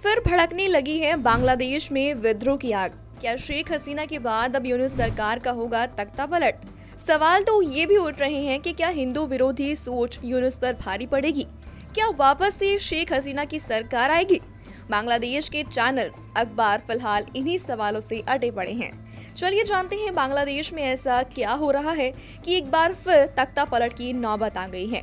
फिर भड़कने लगी है बांग्लादेश में विद्रोह की आग। क्या शेख हसीना के बाद अब यूनुस सरकार का होगा तख्ता पलट? सवाल तो ये भी उठ रहे हैं कि क्या हिंदू विरोधी सोच यूनुस पर भारी पड़ेगी? क्या वापस से शेख हसीना की सरकार आएगी? बांग्लादेश के चैनल्स, अखबार फिलहाल इन्हीं सवालों से अटे पड़े हैं। चलिए जानते हैं बांग्लादेश में ऐसा क्या हो रहा है कि एक बार फिर तख्ता पलट की नौबत आ गई है।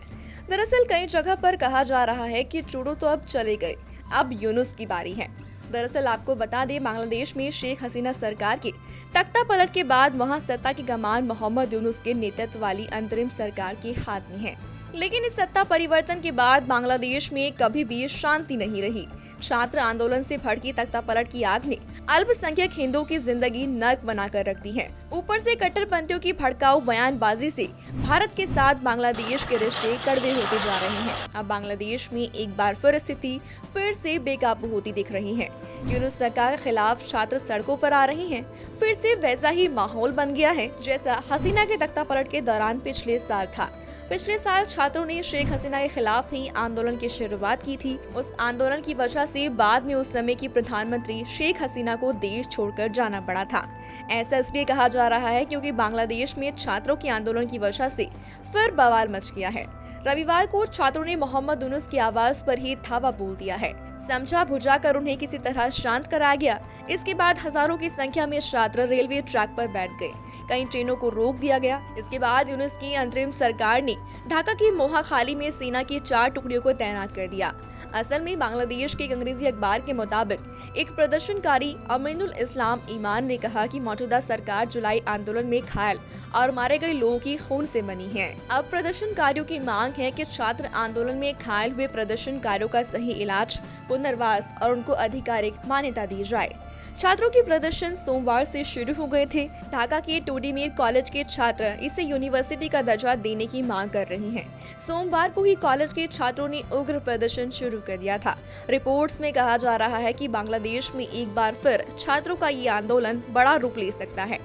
दरअसल कई जगह पर कहा जा रहा है कि ट्रूडो तो अब चले गए, अब यूनुस की बारी है। दरअसल आपको बता दें, बांग्लादेश में शेख हसीना सरकार के तख्ता पलट के बाद वहां सत्ता की कमान मोहम्मद यूनुस के नेतृत्व वाली अंतरिम सरकार के हाथ में है। लेकिन इस सत्ता परिवर्तन के बाद बांग्लादेश में कभी भी शांति नहीं रही। छात्र आंदोलन से भड़की तख्ता पलट की आग ने अल्पसंख्यक हिंदुओं की जिंदगी नर्क बनाकर रख दी है। ऊपर से कट्टरपंथियों की भड़काऊ बयानबाजी से भारत के साथ बांग्लादेश के रिश्ते कड़वे होते जा रहे हैं। अब बांग्लादेश में एक बार फिर स्थिति फिर से बेकाबू होती दिख रही है। यूनुस सरकार के खिलाफ छात्र सड़कों पर आ रहे हैं। फिर से वैसा ही माहौल बन गया है जैसा हसीना के तख्ता पलट के दौरान पिछले साल था। पिछले साल छात्रों ने शेख हसीना के खिलाफ ही आंदोलन की शुरुआत की थी। उस आंदोलन की वजह से बाद में उस समय की प्रधानमंत्री शेख हसीना को देश छोड़कर जाना पड़ा था। ऐसा इसलिए कहा जा रहा है क्योंकि बांग्लादेश में छात्रों के आंदोलन की वजह से फिर बवाल मच गया है। रविवार को छात्रों ने मोहम्मद यूनुस की आवाज पर ही धावा बोल दिया है। समझा बुझाकर उन्हें किसी तरह शांत कराया गया। इसके बाद हजारों की संख्या में छात्र रेलवे ट्रैक पर बैठ गए। कई ट्रेनों को रोक दिया गया। इसके बाद यूनुस की अंतरिम सरकार ने ढाका की मोहाखाली में सेना की 4 टुकड़ियों को तैनात कर दिया। असल में बांग्लादेश के एक अंग्रेजी अखबार के मुताबिक एक प्रदर्शनकारी अमीनुल इस्लाम ईमान ने कहा कि मौजूदा सरकार जुलाई आंदोलन में घायल और मारे गए लोगों की खून से बनी है। अब प्रदर्शनकारियों की मांग है कि छात्र आंदोलन में घायल हुए प्रदर्शनकारियों का सही इलाज, पुनर्वास और उनको आधिकारिक मान्यता दी जाए। छात्रों के प्रदर्शन सोमवार से शुरू हो गए थे। ढाका के टोडीमीर कॉलेज के छात्र इसे यूनिवर्सिटी का दर्जा देने की मांग कर रहे हैं। सोमवार को ही कॉलेज के छात्रों ने उग्र प्रदर्शन शुरू कर दिया था। रिपोर्ट्स में कहा जा रहा है कि बांग्लादेश में एक बार फिर छात्रों का ये आंदोलन बड़ा रूप ले सकता है।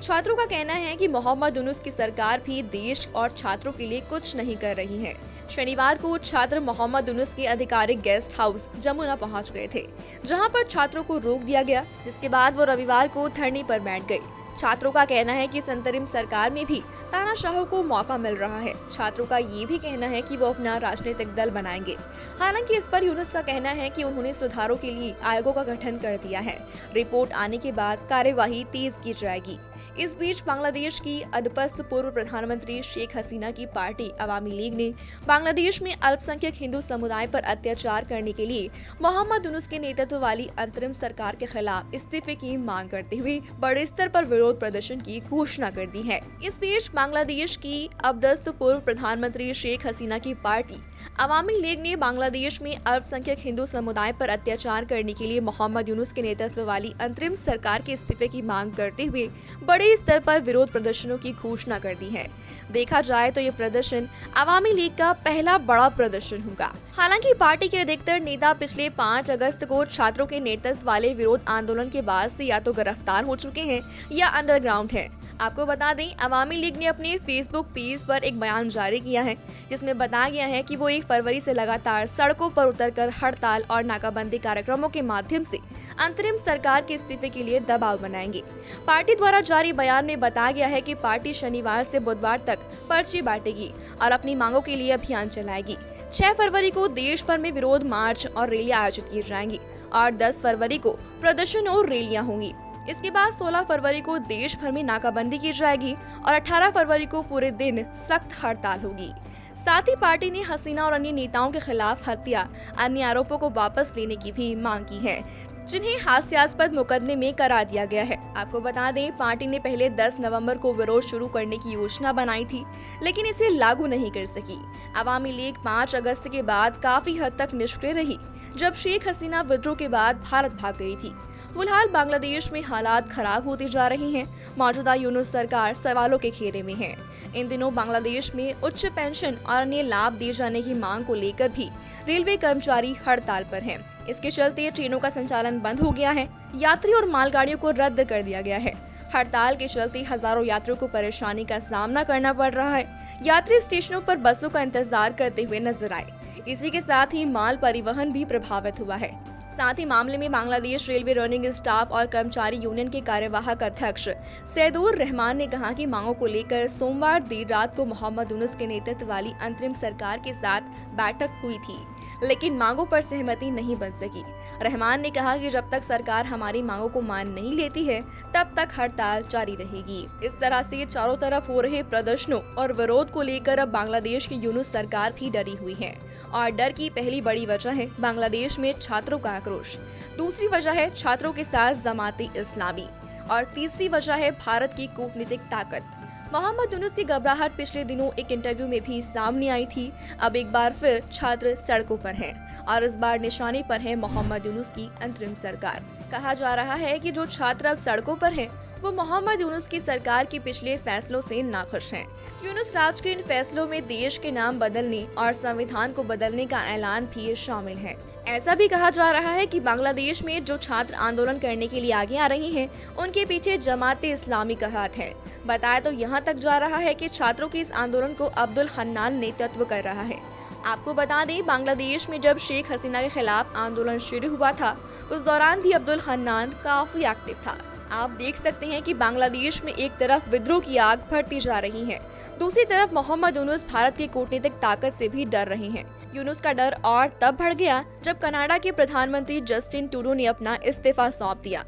छात्रों का कहना है कि मोहम्मद यूनुस की सरकार भी देश और छात्रों के लिए कुछ नहीं कर रही है। शनिवार को छात्र मोहम्मद यूनुस के आधिकारिक गेस्ट हाउस जमुना पहुंच गए थे, जहां पर छात्रों को रोक दिया गया, जिसके बाद वो रविवार को धरने पर बैठ गए। छात्रों का कहना है कि इस अंतरिम सरकार में भी तानाशाहों को मौका मिल रहा है। छात्रों का ये भी कहना है कि वो अपना राजनीतिक दल बनाएंगे। हालांकि इस पर यूनुस का कहना है कि उन्होंने सुधारों के लिए आयोगों का गठन कर दिया है। रिपोर्ट आने के बाद कार्यवाही तेज की जाएगी। इस बीच बांग्लादेश की अदपस्त पूर्व प्रधानमंत्री शेख हसीना की पार्टी अवामी लीग ने बांग्लादेश में अल्पसंख्यक हिंदू समुदाय पर अत्याचार करने के लिए मोहम्मद यूनुस के नेतृत्व वाली अंतरिम सरकार के खिलाफ इस्तीफे की मांग करते हुए बड़े स्तर पर विरोध प्रदर्शन की घोषणा कर दी है। इस बीच बांग्लादेश की अबदस्त पूर्व प्रधानमंत्री शेख हसीना की पार्टी अवामी लीग ने बांग्लादेश में अल्पसंख्यक हिंदू समुदाय पर अत्याचार करने के लिए मोहम्मद यूनुस के नेतृत्व वाली अंतरिम सरकार के इस्तीफे की मांग करते हुए बड़े स्तर पर विरोध प्रदर्शनों की घोषणा कर दी है। देखा जाए तो ये प्रदर्शन अवामी लीग का पहला बड़ा प्रदर्शन होगा। हालांकि पार्टी के अधिकतर नेता पिछले 5 अगस्त को छात्रों के नेतृत्व वाले विरोध आंदोलन के बाद से या तो गिरफ्तार हो चुके हैं या अंडरग्राउंड है। आपको बता दें, अवामी लीग ने अपने फेसबुक पेज पर एक बयान जारी किया है, जिसमें बताया गया है कि वो 1 फरवरी से लगातार सड़कों पर उतरकर हड़ताल और नाकाबंदी कार्यक्रमों के माध्यम से अंतरिम सरकार के इस्तीफे के लिए दबाव बनाएंगे। पार्टी द्वारा जारी बयान में बताया गया है कि पार्टी शनिवार से बुधवार तक पर्ची बांटेगी और अपनी मांगों के लिए अभियान चलाएगी। 6 फरवरी को देश भर में विरोध मार्च और रैलियां आयोजित की जाएंगी और 10 फरवरी को प्रदर्शन और रैलियां होंगी। इसके बाद 16 फरवरी को देश भर में नाकाबंदी की जाएगी और 18 फरवरी को पूरे दिन सख्त हड़ताल होगी। साथ ही पार्टी ने हसीना और अन्य नेताओं के खिलाफ हत्या, अन्य आरोपों को वापस लेने की भी मांग की है, जिन्हें हास्यास्पद मुकदमे में करार दिया गया है। आपको बता दें, पार्टी ने पहले 10 नवंबर को विरोध शुरू करने की योजना बनाई थी, लेकिन इसे लागू नहीं कर सकी। अवामी लीग 5 अगस्त के बाद काफी हद तक निष्क्रिय रही, जब शेख हसीना विद्रोह के बाद भारत भाग गई थी। फिलहाल बांग्लादेश में हालात खराब होते जा रहे हैं। मौजूदा यूनुस सरकार सवालों के घेरे में है। इन दिनों बांग्लादेश में उच्च पेंशन और अन्य लाभ दिए जाने की मांग को लेकर भी रेलवे कर्मचारी हड़ताल पर हैं। इसके चलते ट्रेनों का संचालन बंद हो गया है। यात्री और मालगाड़ियों को रद्द कर दिया गया है। हड़ताल के चलते हजारों यात्रियों को परेशानी का सामना करना पड़ रहा है। यात्री स्टेशनों पर बसों का इंतजार करते हुए नजर आए। इसी के साथ ही माल परिवहन भी प्रभावित हुआ है। साथ ही मामले में बांग्लादेश रेलवे रनिंग स्टाफ और कर्मचारी यूनियन के कार्यवाहक अध्यक्ष सैदुर रहमान ने कहा कि मांगों को लेकर सोमवार देर रात को मोहम्मद यूनुस के नेतृत्व वाली अंतरिम सरकार के साथ बैठक हुई थी, लेकिन मांगों पर सहमति नहीं बन सकी। रहमान ने कहा कि जब तक सरकार हमारी मांगों को मान नहीं लेती है तब तक हड़ताल जारी रहेगी। इस तरह से चारों तरफ हो रहे प्रदर्शनों और विरोध को लेकर अब बांग्लादेश की यूनुस सरकार भी डरी हुई है और डर की पहली बड़ी वजह है बांग्लादेश में छात्रों का आक्रोश, दूसरी वजह है छात्रों के साथ जमाते इस्लामी और तीसरी वजह है भारत की कूटनीतिक ताकत। मोहम्मद यूनुस की घबराहट पिछले दिनों एक इंटरव्यू में भी सामने आई थी। अब एक बार फिर छात्र सड़कों पर हैं और इस बार निशाने पर है मोहम्मद यूनुस की अंतरिम सरकार। कहा जा रहा है कि जो छात्र अब सड़कों पर हैं वो मोहम्मद यूनुस की सरकार के पिछले फैसलों से नाखुश हैं। यूनुस राज के इन फैसलों में देश के नाम बदलने और संविधान को बदलने का ऐलान भी शामिल है। ऐसा भी कहा जा रहा है कि बांग्लादेश में जो छात्र आंदोलन करने के लिए आगे आ रहे हैं उनके पीछे जमाते इस्लामी का हाथ है। बताया तो यहाँ तक जा रहा है कि छात्रों के इस आंदोलन को अब्दुल हन्नान नेतृत्व कर रहा है। आपको बता दें, बांग्लादेश में जब शेख हसीना के खिलाफ आंदोलन शुरू हुआ था उस दौरान भी अब्दुल हन्नान काफी एक्टिव था। आप देख सकते हैं कि बांग्लादेश में एक तरफ विद्रोह की आग भड़ती जा रही है, दूसरी तरफ मोहम्मद यूनुस भारत की कूटनीतिक ताकत से भी डर रहे हैं। यूनुस का डर और तब बढ़ गया जब कनाडा के प्रधानमंत्री जस्टिन ट्रूडो ने अपना इस्तीफा सौंप दिया।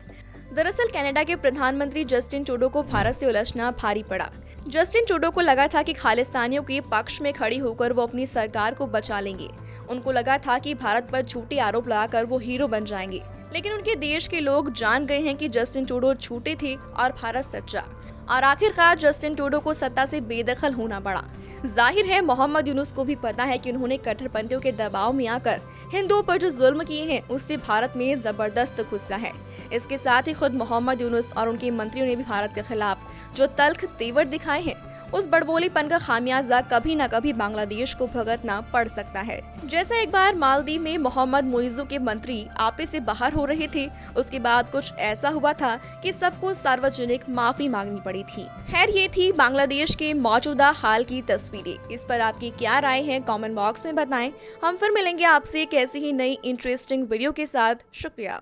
दरअसल कनाडा के प्रधानमंत्री जस्टिन ट्रूडो को भारत से उलझना भारी पड़ा। जस्टिन ट्रूडो को लगा था कि खालिस्तानियों के पक्ष में खड़ी होकर वो अपनी सरकार को बचा लेंगे। उनको लगा था कि भारत पर झूठे आरोप लगाकर वो हीरो बन जाएंगे, लेकिन उनके देश के लोग जान गए हैं कि जस्टिन ट्रूडो झूठे थे और भारत सच्चा। और आखिरकार जस्टिन ट्रूडो को सत्ता से बेदखल होना पड़ा। जाहिर है मोहम्मद यूनुस को भी पता है कि उन्होंने कट्टरपंथियों के दबाव में आकर हिंदुओं पर जो जुल्म किए हैं उससे भारत में जबरदस्त गुस्सा है। इसके साथ ही खुद मोहम्मद यूनुस और उनके मंत्रियों ने भी भारत के खिलाफ जो तल्ख तेवर दिखाए हैं उस बड़बोलीपन का खामियाजा कभी न कभी बांग्लादेश को भुगतना पड़ सकता है। जैसा एक बार मालदीव में मोहम्मद मुइज़्ज़ू के मंत्री आपे से बाहर हो रहे थे, उसके बाद कुछ ऐसा हुआ था कि सबको सार्वजनिक माफी मांगनी पड़ी थी। खैर, ये थी बांग्लादेश के मौजूदा हाल की तस्वीरें। इस पर आपकी क्या राय है कमेंट बॉक्स में बताएं। हम फिर मिलेंगे आपसे एक ऐसी ही नई इंटरेस्टिंग वीडियो के साथ। शुक्रिया।